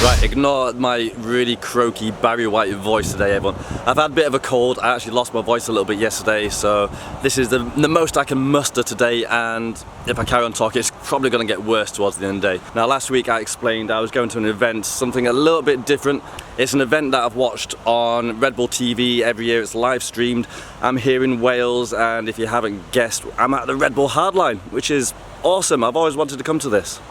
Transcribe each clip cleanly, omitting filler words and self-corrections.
Right, ignore my really croaky Barry White voice today, everyone. I've had a bit of a cold. I actually lost my voice a little bit yesterday, so this is the most I can muster today, and if I carry on talking, it's probably going to get worse towards the end of the day. Now, last week I explained I was going to an event, something a little bit different. It's an event that I've watched on Red Bull TV every year. It's live streamed. I'm here in Wales, and if you haven't guessed, I'm at the Red Bull Hardline, which is awesome. I've always wanted to come to this.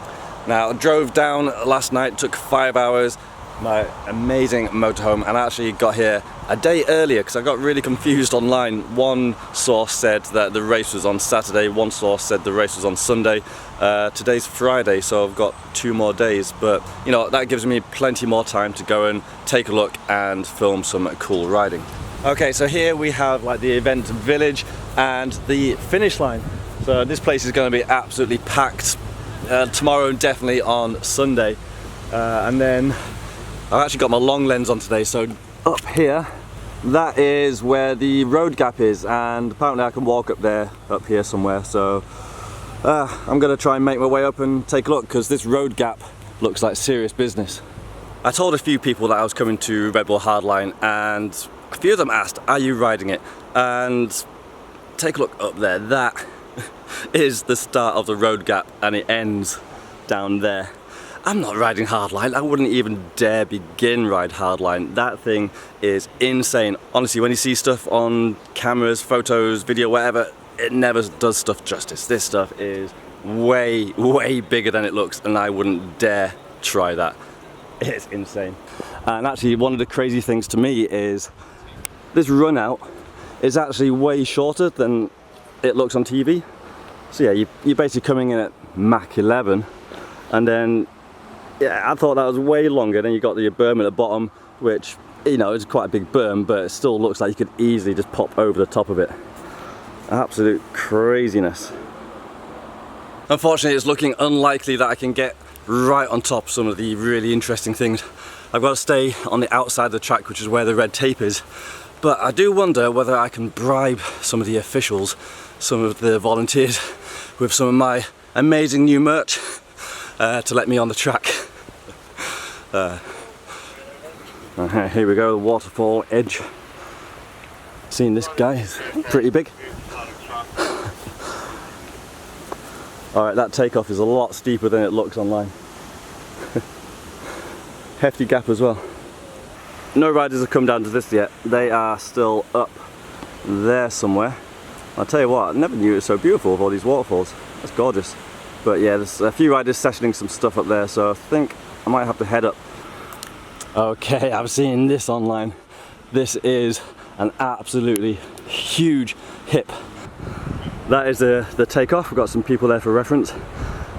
Now, I drove down last night, took 5 hours, my amazing motorhome, and I actually got here a day earlier because I got really confused online. One source said that the race was on Saturday, one source said the race was on Sunday. Today's Friday, so I've got 2 more days, but you know, that gives me plenty more time to go and take a look and film some cool riding. Okay, so here we have like the event village and the finish line. So this place is going to be absolutely packed. Tomorrow and definitely on Sunday, and then I've actually got my long lens on today, so up here that is where the road gap is, and apparently I can walk up here somewhere, so I'm gonna try and make my way up and take a look, because this road gap looks like serious business. I told a few people that I was coming to Red Bull Hardline, and a few of them asked, are you riding it? And take a look up there, that is the start of the road gap, and it ends down there. I'm not riding Hardline. I wouldn't even dare begin ride Hardline. That thing is insane. Honestly, when you see stuff on cameras, photos, video, whatever, it never does stuff justice. This stuff is way, way bigger than it looks, and I wouldn't dare try that. It's insane. And actually, one of the crazy things to me is this run out is actually way shorter than it looks on TV. So yeah, you're basically coming in at Mach 11, and then yeah, I thought that was way longer. Then you got the berm at the bottom, which, you know, is quite a big berm, but it still looks like you could easily just pop over the top of it. Absolute craziness. Unfortunately, it's looking unlikely that I can get right on top of some of the really interesting things. I've got to stay on the outside of the track, which is where the red tape is. But I do wonder whether I can bribe some of the officials, some of the volunteers, with some of my amazing new merch to let me on the track. Here we go, the waterfall edge. Seeing this guy is pretty big. Alright, that takeoff is a lot steeper than it looks online. Hefty gap as well. No riders have come down to this yet. They are still up there somewhere. I'll tell you what, I never knew it was so beautiful with all these waterfalls. That's gorgeous. But yeah, there's a few riders sessioning some stuff up there, so I think I might have to head up. Okay, I've seen this online. This is an absolutely huge hip. That is the takeoff. We've got some people there for reference.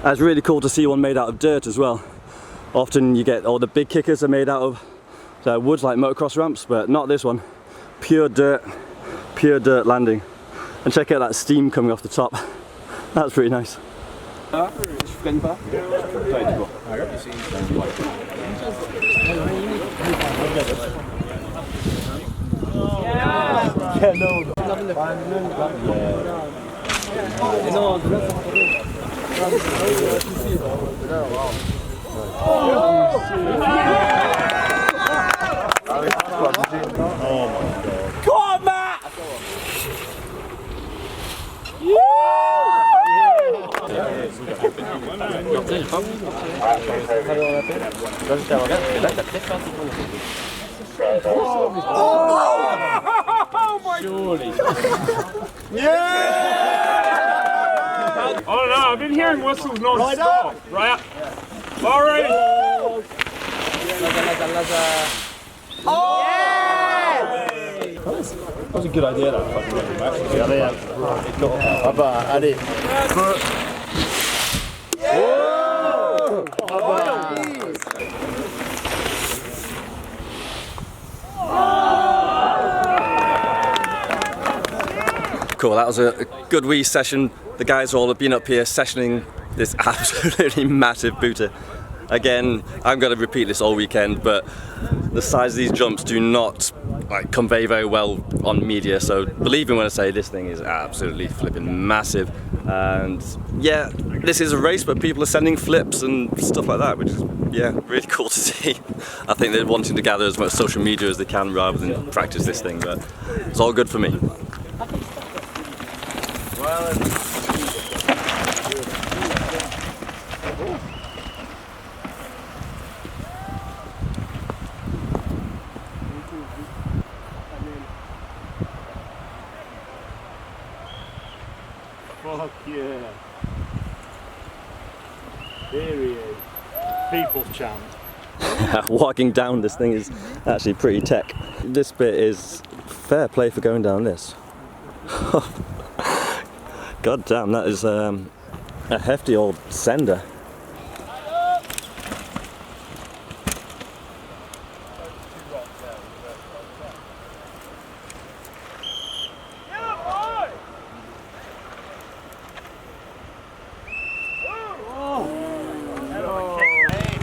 It's really cool to see one made out of dirt as well. Often you get all the big kickers are made out of wood, like motocross ramps, but not this one. Pure dirt landing. And check out that steam coming off the top. That's pretty nice. Come on, Matt! Oh my! Surely. Yeah! I don't know. I've been hearing whistles non-stop. Right up. All right. Oh! That was a good idea, that fucking match. Allez. Cool, that was a good wee session. The guys all have been up here sessioning this absolutely massive booter. Again, I'm going to repeat this all weekend, but the size of these jumps do not convey very well on media, so believe me when I say this thing is absolutely flipping massive. And yeah, this is a race, but people are sending flips and stuff like that, which is, yeah, really cool to see. I think they're wanting to gather as much social media as they can rather than practice this thing, but it's all good for me. Fuck yeah. There he is. People's champ. Walking down this thing is actually pretty tech. This bit is fair play for going down this. God damn, that is a hefty old sender.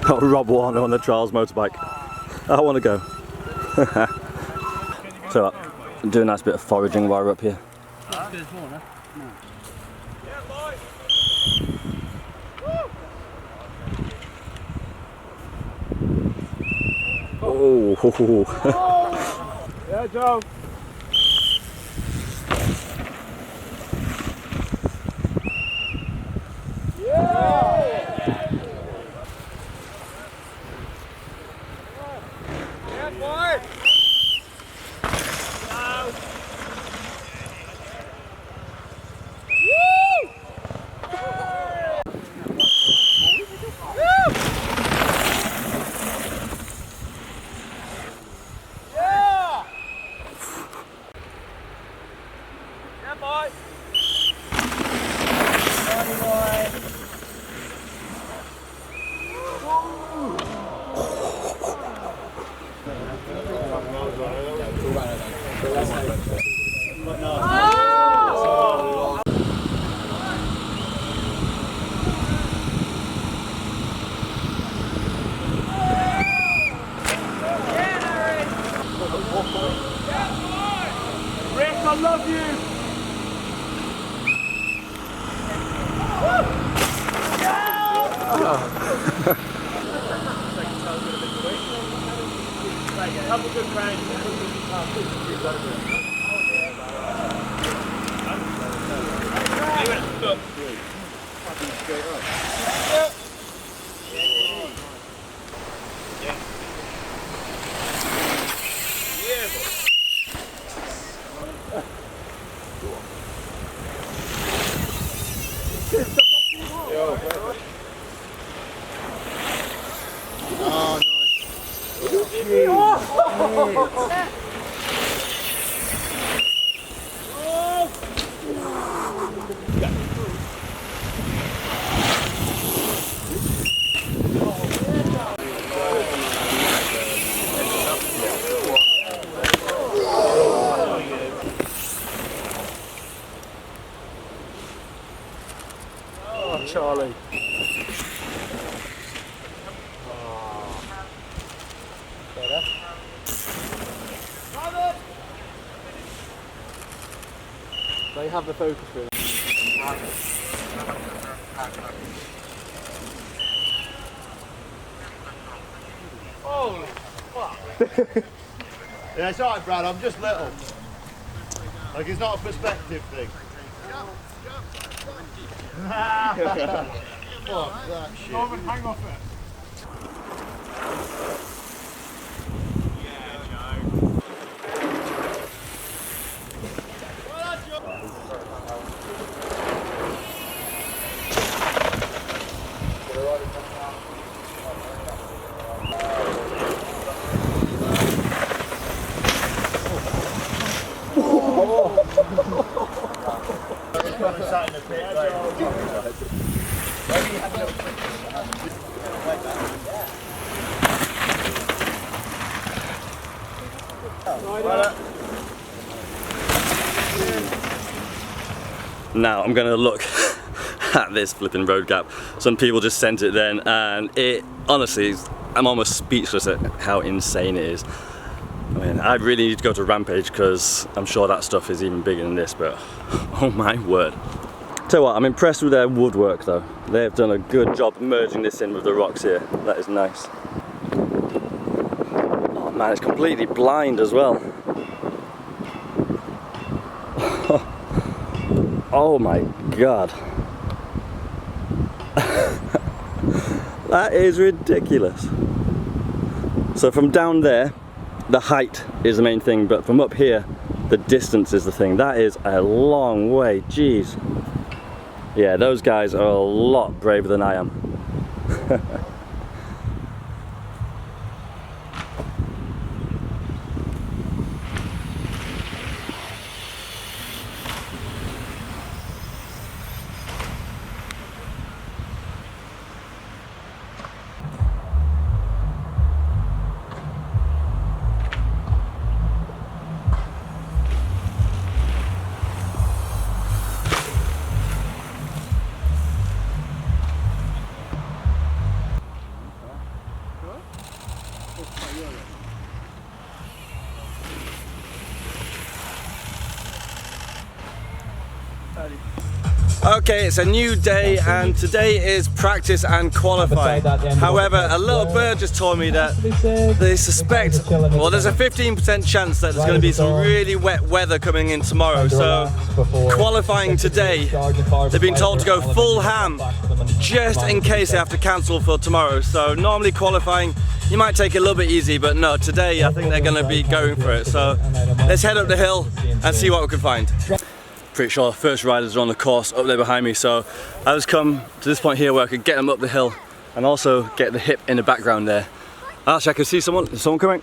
Oh, Rob Warner on the Trials motorbike. I want to go. So, do a nice bit of foraging while we're up here. Oh, yeah, Joe. Rick, I love you! Have a good round. Charlie. They have the focus room. Holy fuck. Yeah, it's alright, Brad, I'm just little. Like, it's not a perspective thing. Fuck that shit. Norman, hang off it. Now I'm going to look at this flipping road gap. Some people just sent it then, and it honestly, I'm almost speechless at how insane it is. I mean, I really need to go to Rampage because I'm sure that stuff is even bigger than this, but oh my word. Tell you what, I'm impressed with their woodwork though. They've done a good job merging this in with the rocks here. That is nice. Oh man, it's completely blind as well. Oh my god. That is ridiculous. So from down there, the height is the main thing, but from up here, the distance is the thing. That is a long way, jeez. Yeah, those guys are a lot braver than I am. Okay, it's a new day and today is practice and qualifying. However, a little bird just told me that they suspect, well, there's a 15% chance that there's going to be some really wet weather coming in tomorrow. So qualifying today, they've been told to go full ham just in case they have to cancel for tomorrow. So normally qualifying, you might take it a little bit easy, but no, today I think they're going to be going for it. So let's head up the hill and see what we can find. Pretty sure the first riders are on the course up there behind me, so I just come to this point here where I could get them up the hill and also get the hip in the background there. Actually, I can see someone. Is someone coming?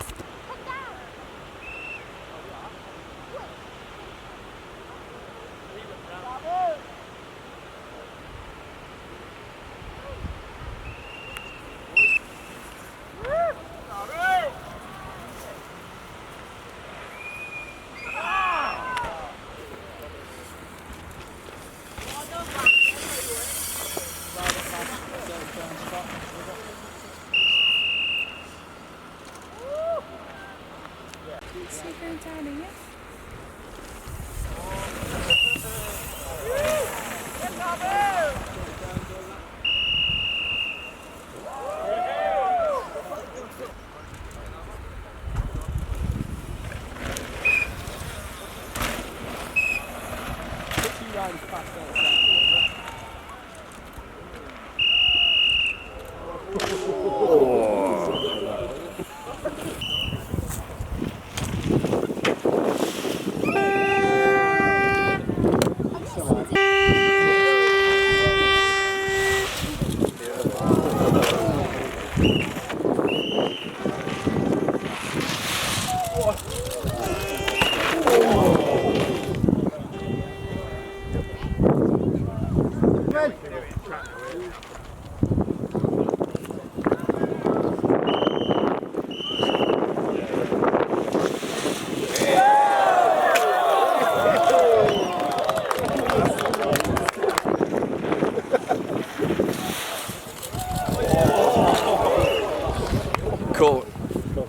Cool.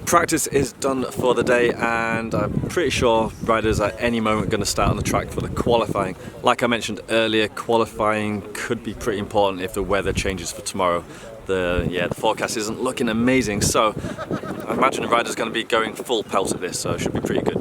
Practice is done for the day and I'm pretty sure riders at any moment going to start on the track for the qualifying. Like I mentioned earlier, qualifying could be pretty important if the weather changes for tomorrow. The forecast isn't looking amazing, so I imagine the rider's going to be going full pelt at this, so it should be pretty good.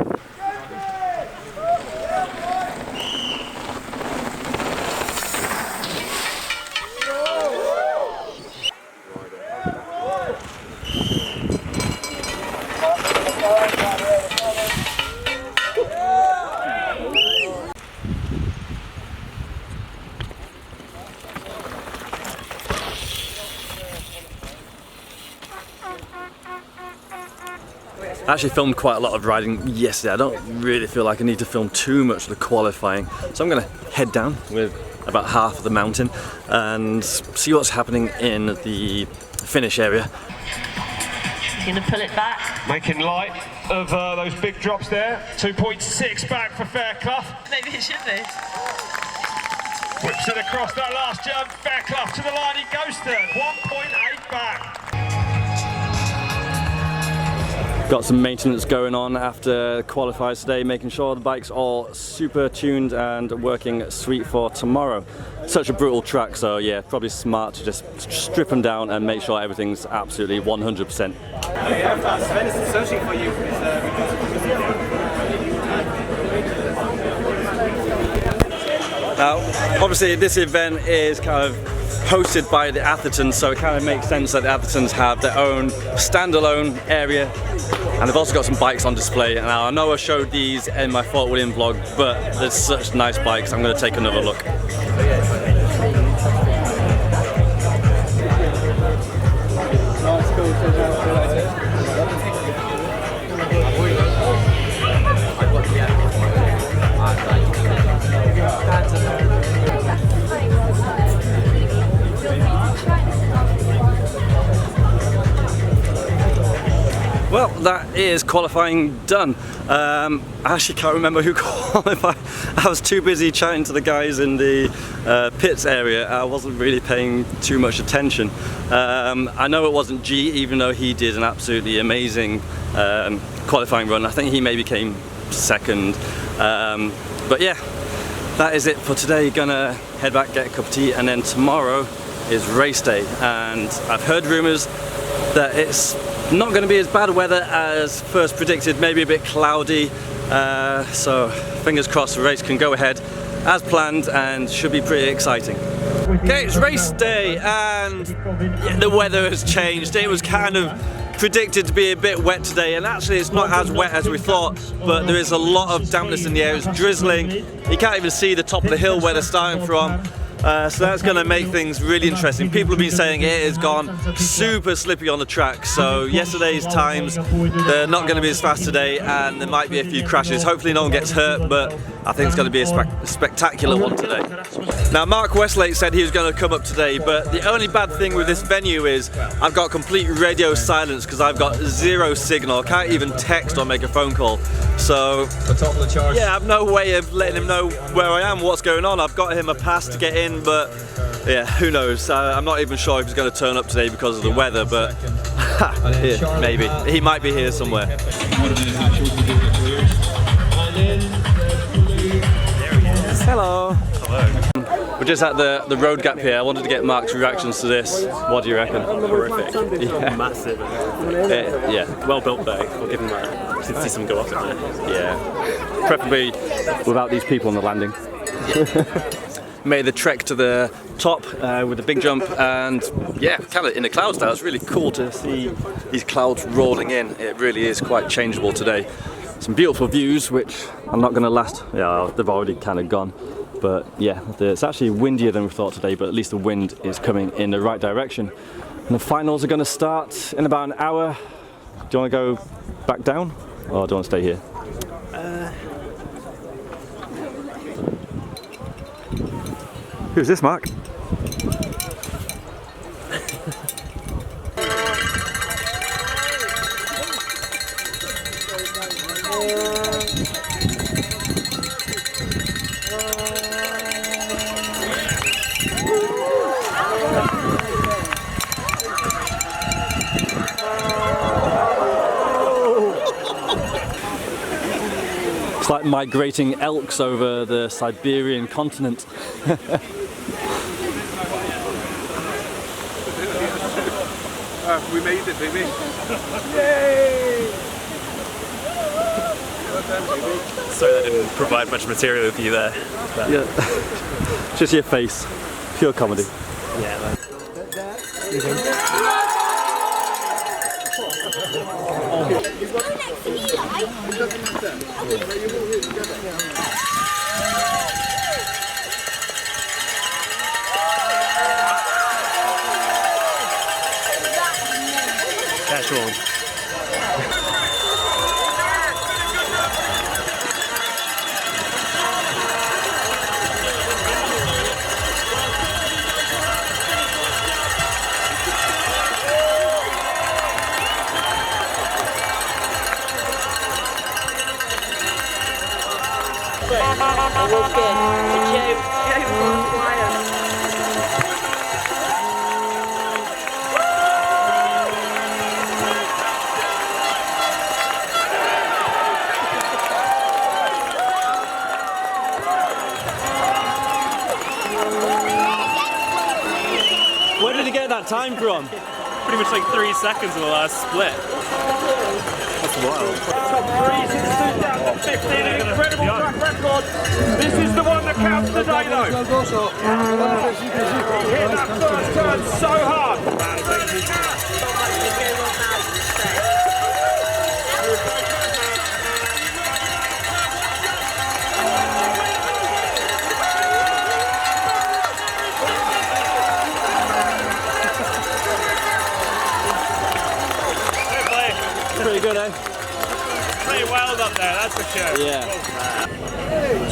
I actually filmed quite a lot of riding yesterday. I don't really feel like I need to film too much of the qualifying, so I'm going to head down with about half of the mountain and see what's happening in the finish area. You're going to pull it back. Making light of those big drops there. 2.6 back for Fairclough. Maybe it should be. Whips it across that last jump. Fairclough to the line he goes to. 1.8 back. Got some maintenance going on after qualifiers today, making sure the bike's all super tuned and working sweet for tomorrow. Such a brutal track, so yeah, probably smart to just strip them down and make sure everything's absolutely 100%. Sven is searching for you. Now, obviously this event is kind of hosted by the Athertons, so it kind of makes sense that the Athertons have their own standalone area, and they've also got some bikes on display. And I know I showed these in my Fort William vlog, but there's such nice bikes, I'm going to take another look. Well, that is qualifying done. I actually can't remember who qualified. I was too busy chatting to the guys in the pits area. I wasn't really paying too much attention. I know it wasn't G, even though he did an absolutely amazing qualifying run. I think he maybe came second. But yeah, that is it for today. Gonna head back, get a cup of tea, and then tomorrow is race day. And I've heard rumours that it's not going to be as bad weather as first predicted, maybe a bit cloudy, so fingers crossed the race can go ahead as planned and should be pretty exciting. Okay, it's race day and yeah, the weather has changed. It was kind of predicted to be a bit wet today, and actually it's not as wet as we thought, but there is a lot of dampness in the air. It's drizzling, you can't even see the top of the hill where they're starting from. So that's going to make things really interesting. People have been saying it has gone super slippy on the track, so yesterday's times, they're not going to be as fast today, and there might be a few crashes. Hopefully no one gets hurt, but I think it's going to be a spectacular one today. Now, Mark Westlake said he was going to come up today, but the only bad thing with this venue is I've got complete radio silence because I've got zero signal. I can't even text or make a phone call. So yeah, I have no way of letting him know where I am, what's going on. I've got him a pass to get in, but yeah, who knows. I'm not even sure if he's going to turn up today because of the weather, but yeah, maybe. He might be here somewhere. Hello. Hello. We're just at the road gap here. I wanted to get Mark's reactions to this. What do you reckon? Horrific. Yeah. Massive. Yeah. Well built though. We'll give him that. You can see some go off it there. Yeah. Preferably without these people on the landing. Made the trek to the top with the big jump, and yeah, kind of in the clouds now. It's really cool to see these clouds rolling in. It really is quite changeable today. Some beautiful views, which I'm not going to last. Yeah, they've already kind of gone. But yeah, it's actually windier than we thought today, but at least the wind is coming in the right direction. And the finals are going to start in about an hour. Do you want to go back down, or do you want to stay here? Who's this, Mark? It's like migrating elks over the Siberian continent. We made it, baby. Yay! Sorry that didn't provide much material for you there. But Yeah. Just your face. Pure comedy. yeah. Casual. that time from? Pretty much like 3 seconds of the last split. That's wild. Top 3 since 2015, an incredible track record. This is the one that counts today though. He hit that first turn so hard. Pretty good, eh? Pretty wild up there, that's for sure. Yeah.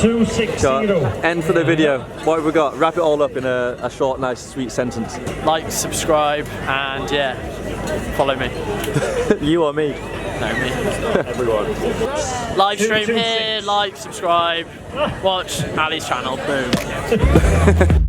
2-6-0. End for the video. What have we got? Wrap it all up in a short, nice, sweet sentence. Like, subscribe, and yeah, follow me. You or me? No, me. Everyone. Live stream here, like, subscribe, watch Ali's channel, boom.